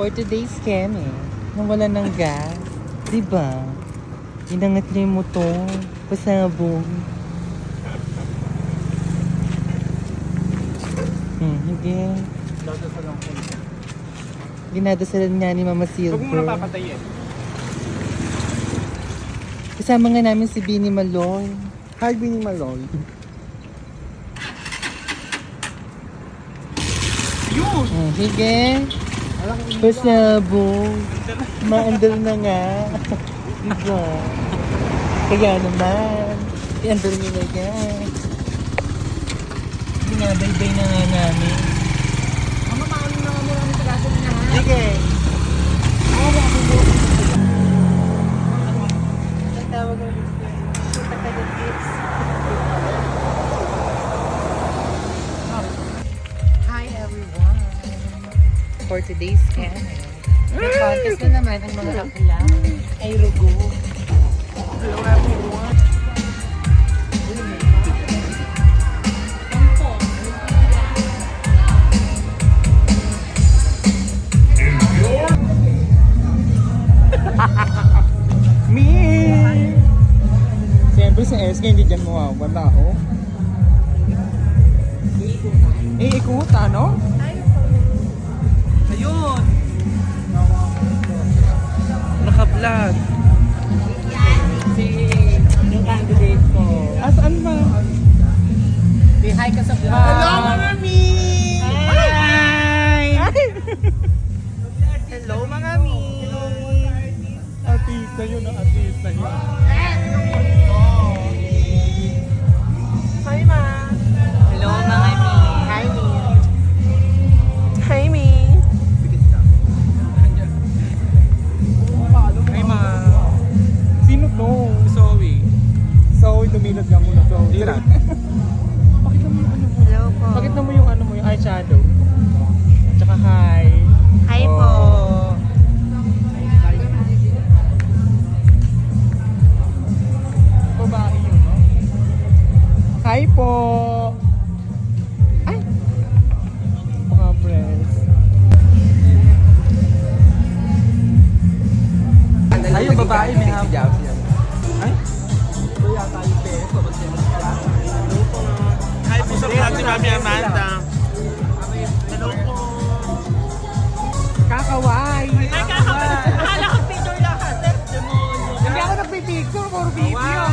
For today's scam nawala ng gas. Diba? Inangat niya yung motor. Pasabog. Hindi. Ginadasalan nga ni Mama Silver. Huwag mo muna papatayin. Kasama nga namin si Bini Maloy. Hi, Bini Maloy. Yun! Sige. Pasabog. Maandal na nga. Diba? Kaya naman. Iandal nyo na yan. Binabaybay na nga namin. Mama, maano na muna kami sa gasolina ha? Sige. Tawag ko. Kita ka ng kids. Hi everyone. For today's scam. May contest na naman ang mga akla. Ay rugo. Hello, everyone. Me! Siyempre sa SK hindi dyan mawawala, oh. Ikuta, no? Ayun! Naka-vlog. Yung candidate ko. Asaan ba? Say hi ka sa vlog. Hello, mga mi! Hi! Hello, mga mi! Artista yun, artista yun. Hi, ma! Hello mga mi. Hi, mi! Hi mi. Hi, ma! Sino to? Zoe. Zoe, lumilad ka muna, Zoe. Tira. Pakita mo yung ano mo. Hello po. Pakita mo yung ano mo, yung eyeshadow. Tsaka hi. Hi Oh. po. Babae yun, no? Hi po! Ay! Mga friends. Ay, yung babae may hapon. Ay? Ito yata yung peso. Hi po sa vlog ni Mami Amanda. Hello po. Kakaway! Ay, kakapit. Akala ko picture lang ha, sir. Hindi ako nagpipicture for video.